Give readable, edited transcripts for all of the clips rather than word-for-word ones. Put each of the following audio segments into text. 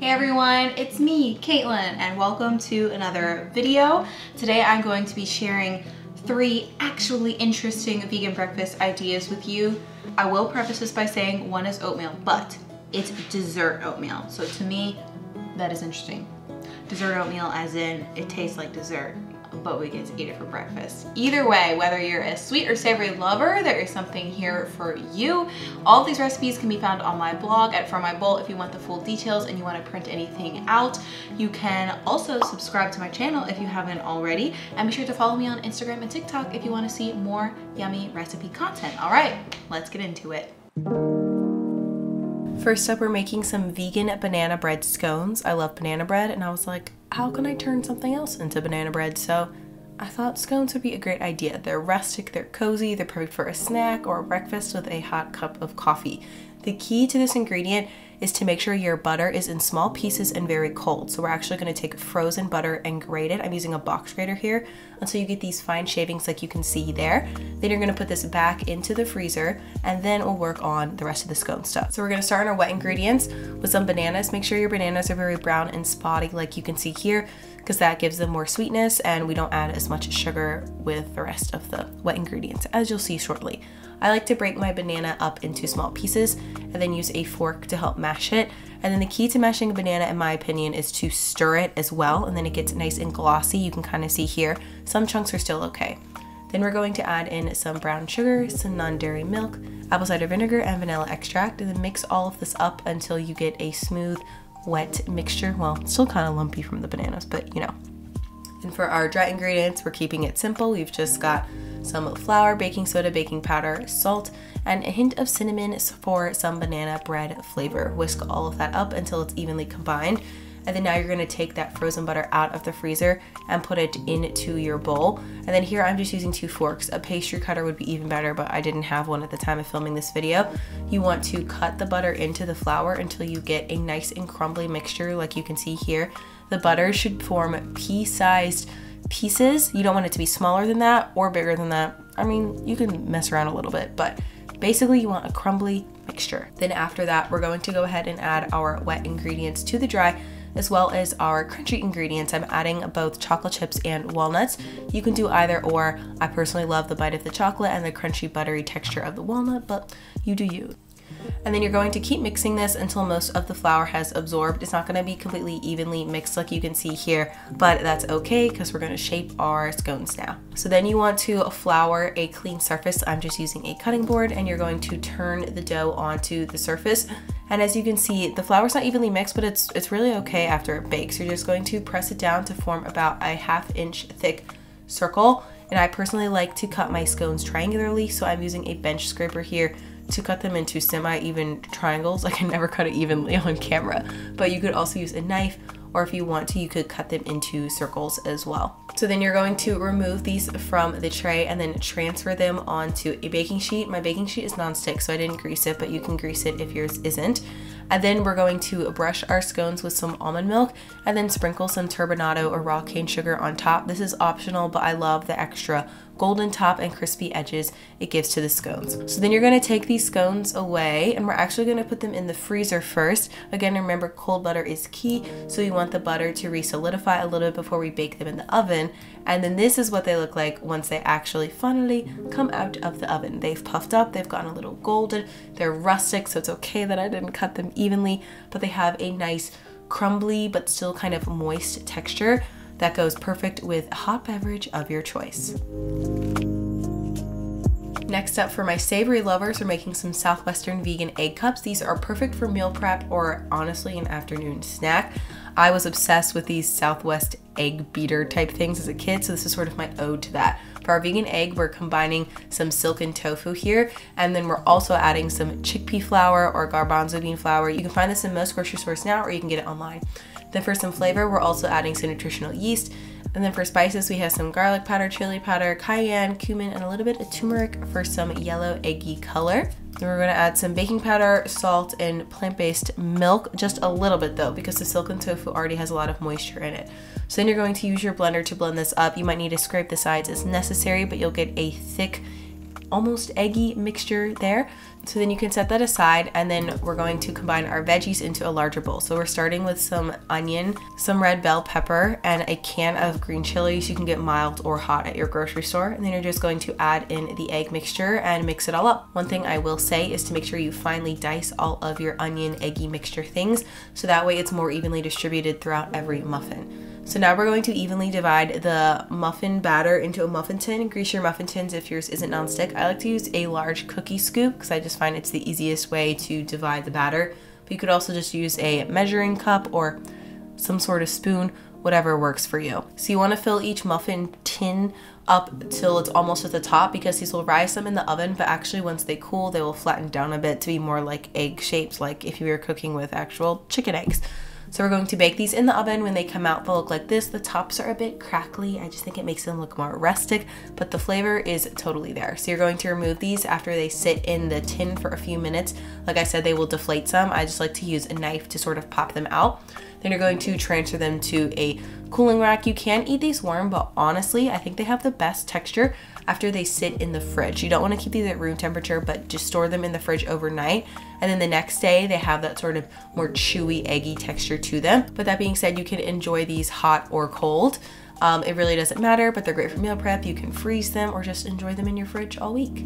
Hey everyone, it's me, Caitlin, and welcome to another video. Today I'm going to be sharing 3 actually interesting vegan breakfast ideas with you. I will preface this by saying one is oatmeal, but it's dessert oatmeal. So to me, that is interesting. Dessert oatmeal as in it tastes like dessert, but we get to eat it for breakfast. Either way, whether you're a sweet or savory lover, there is something here for you. All of these recipes can be found on my blog at For My Bowl. If you want the full details and you want to print anything out, you can also subscribe to my channel if you haven't already, and be sure to follow me on Instagram and TikTok if you want to see more yummy recipe content. All right, let's get into it. First up, we're making some vegan banana bread scones. I love banana bread, and I was like, how can I turn something else into banana bread? So I thought scones would be a great idea. They're rustic, they're cozy, they're perfect for a snack or a breakfast with a hot cup of coffee. The key to this ingredient is to make sure your butter is in small pieces and very cold. So we're actually going to take frozen butter and grate it. I'm using a box grater here until you get these fine shavings like you can see there. Then you're going to put this back into the freezer, and then we'll work on the rest of the scone stuff. So we're going to start on our wet ingredients with some bananas. Make sure your bananas are very brown and spotty like you can see here, because that gives them more sweetness, and we don't add as much sugar with the rest of the wet ingredients, as you'll see shortly. I like to break my banana up into small pieces and then use a fork to help mash it. And then the key to mashing a banana, in my opinion, is to stir it as well, and then it gets nice and glossy. You can kind of see here, some chunks are still okay. Then we're going to add in some brown sugar, some non-dairy milk, apple cider vinegar, and vanilla extract, and then mix all of this up until you get a smooth, wet mixture. Well, it's still kind of lumpy from the bananas, but you know. And for our dry ingredients, we're keeping it simple. We've just got some flour, baking soda, baking powder, salt, and a hint of cinnamon for some banana bread flavor. Whisk all of that up until it's evenly combined. And then now you're going to take that frozen butter out of the freezer and put it into your bowl. And then here I'm just using 2 forks. A pastry cutter would be even better, but I didn't have one at the time of filming this video. You want to cut the butter into the flour until you get a nice and crumbly mixture like you can see here. The butter should form pea-sized pieces. You don't want it to be smaller than that or bigger than that. I mean, you can mess around a little bit, but basically you want a crumbly mixture. Then after that, we're going to go ahead and add our wet ingredients to the dry, as well as our crunchy ingredients. I'm adding both chocolate chips and walnuts. You can do either or. I personally love the bite of the chocolate and the crunchy buttery texture of the walnut, but you do you. And then you're going to keep mixing this until most of the flour has absorbed. It's not going to be completely evenly mixed like you can see here, but that's okay because we're going to shape our scones now. So then you want to flour a clean surface. I'm just using a cutting board, and you're going to turn the dough onto the surface. And as you can see, the flour's not evenly mixed, but it's really okay after it bakes. You're just going to press it down to form about a 1/2 inch thick circle. And I personally like to cut my scones triangularly, so I'm using a bench scraper here to cut them into semi-even triangles. I can never cut it evenly on camera, but you could also use a knife, or if you want to, you could cut them into circles as well. So then you're going to remove these from the tray and then transfer them onto a baking sheet. My baking sheet is non-stick, so I didn't grease it, but you can grease it if yours isn't. And then we're going to brush our scones with some almond milk and then sprinkle some turbinado or raw cane sugar on top. This is optional, but I love the extra golden top and crispy edges it gives to the scones. So then you're going to take these scones away, and we're actually going to put them in the freezer first. Again, remember, cold butter is key, so you want the butter to re-solidify a little bit before we bake them in the oven. And then this is what they look like once they actually finally come out of the oven. They've puffed up, they've gotten a little golden, they're rustic, so it's okay that I didn't cut them evenly, but they have a nice crumbly but still kind of moist texture that goes perfect with a hot beverage of your choice. Next up, for my savory lovers, we're making some Southwestern vegan egg cups. These are perfect for meal prep or honestly an afternoon snack. I was obsessed with these Southwest egg beater type things as a kid, so this is sort of my ode to that. For our vegan egg, we're combining some silken tofu here, and then we're also adding some chickpea flour or garbanzo bean flour. You can find this in most grocery stores now, or you can get it online. Then for some flavor, we're also adding some nutritional yeast. And then for spices, we have some garlic powder, chili powder, cayenne, cumin, and a little bit of turmeric for some yellow eggy color. Then we're going to add some baking powder, salt, and plant-based milk, just a little bit though, because the silken tofu already has a lot of moisture in it. So then you're going to use your blender to blend this up. You might need to scrape the sides as necessary, but you'll get a thick almost eggy mixture there. So then you can set that aside, and then we're going to combine our veggies into a larger bowl. So we're starting with some onion, some red bell pepper, and a can of green chilies. You can get mild or hot at your grocery store. And then you're just going to add in the egg mixture and mix it all up. One thing I will say is to make sure you finely dice all of your onion eggy mixture things, so that way it's more evenly distributed throughout every muffin. So now we're going to evenly divide the muffin batter into a muffin tin. Grease your muffin tins if yours isn't nonstick. I like to use a large cookie scoop because I just find it's the easiest way to divide the batter. But you could also just use a measuring cup or some sort of spoon, whatever works for you. So you want to fill each muffin tin up till it's almost at the top, because these will rise them in the oven, but actually once they cool, they will flatten down a bit to be more like egg shaped, like if you were cooking with actual chicken eggs. So we're going to bake these in the oven. When they come out, they'll look like this. The tops are a bit crackly. I just think it makes them look more rustic, but the flavor is totally there. So you're going to remove these after they sit in the tin for a few minutes. Like I said, they will deflate some. I just like to use a knife to sort of pop them out. Then you're going to transfer them to a cooling rack. You can eat these warm, but honestly, I think they have the best texture after they sit in the fridge. You don't want to keep these at room temperature, but just store them in the fridge overnight. And then the next day, they have that sort of more chewy, eggy texture to them. But that being said, you can enjoy these hot or cold. It really doesn't matter, but they're great for meal prep. You can freeze them or just enjoy them in your fridge all week.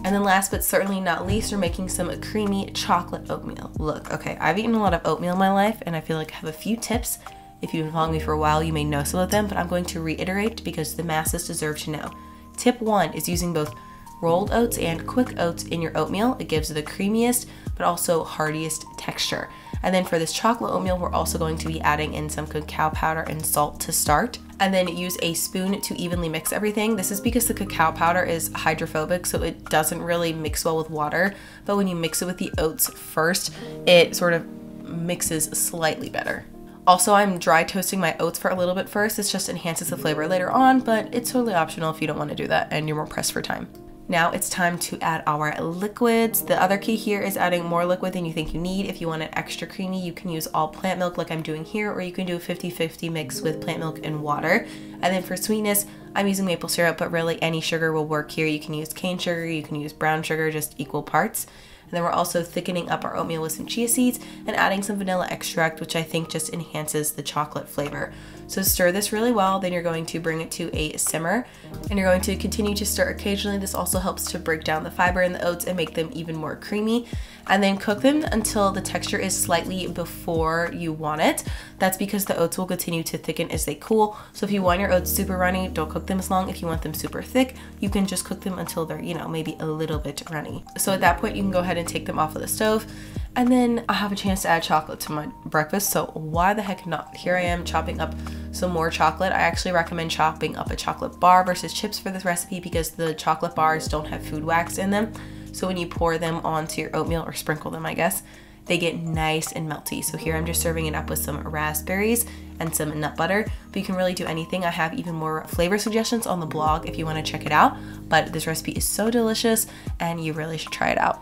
And then last but certainly not least, we're making some creamy chocolate oatmeal. Look, okay, I've eaten a lot of oatmeal in my life, and I feel like I have a few tips. If you've been following me for a while, you may know some of them, but I'm going to reiterate because the masses deserve to know. Tip 1 is using both rolled oats and quick oats in your oatmeal. It gives the creamiest, but also heartiest texture. And then for this chocolate oatmeal, we're also going to be adding in some cacao powder and salt to start. And then use a spoon to evenly mix everything. This is because the cacao powder is hydrophobic, so it doesn't really mix well with water. But when you mix it with the oats first, it sort of mixes slightly better. Also, I'm dry toasting my oats for a little bit first. This just enhances the flavor later on, but it's totally optional if you don't want to do that and you're more pressed for time. Now it's time to add our liquids. The other key here is adding more liquid than you think you need. If you want it extra creamy, you can use all plant milk like I'm doing here, or you can do a 50-50 mix with plant milk and water. And then for sweetness, I'm using maple syrup, but really any sugar will work here. You can use cane sugar, you can use brown sugar, just equal parts. And then we're also thickening up our oatmeal with some chia seeds and adding some vanilla extract, which I think just enhances the chocolate flavor. So stir this really well, then you're going to bring it to a simmer, and you're going to continue to stir occasionally. This also helps to break down the fiber in the oats and make them even more creamy. And then cook them until the texture is slightly before you want it. That's because the oats will continue to thicken as they cool. So if you want your oats super runny, don't cook them as long. If you want them super thick, you can just cook them until they're, maybe a little bit runny. So at that point, you can go ahead and take them off of the stove. And then I have a chance to add chocolate to my breakfast, so why the heck not? Here I am chopping up some more chocolate. I actually recommend chopping up a chocolate bar versus chips for this recipe because the chocolate bars don't have food wax in them. So when you pour them onto your oatmeal, or sprinkle them, I guess, they get nice and melty. So here I'm just serving it up with some raspberries and some nut butter, but you can really do anything. I have even more flavor suggestions on the blog if you want to check it out, but this recipe is so delicious and you really should try it out.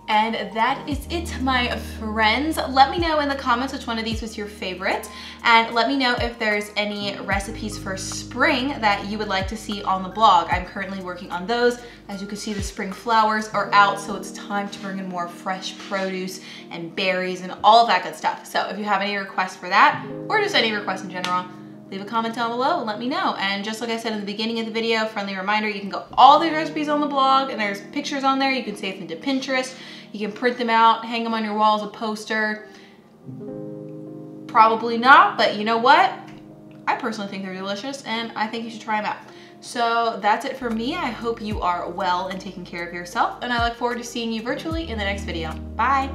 And that is it, my friends. Let me know in the comments which one of these was your favorite, and let me know if there's any recipes for spring that you would like to see on the blog. I'm currently working on those. As you can see, the spring flowers are out, so it's time to bring in more fresh produce and berries and all of that good stuff. So if you have any requests for that, or just any requests in general, leave a comment down below and let me know. And just like I said in the beginning of the video, friendly reminder, you can go all these recipes on the blog, and there's pictures on there. You can save them to Pinterest. You can print them out, hang them on your wall as a poster. Probably not, but you know what? I personally think they're delicious, and I think you should try them out. So that's it for me. I hope you are well and taking care of yourself, and I look forward to seeing you virtually in the next video. Bye.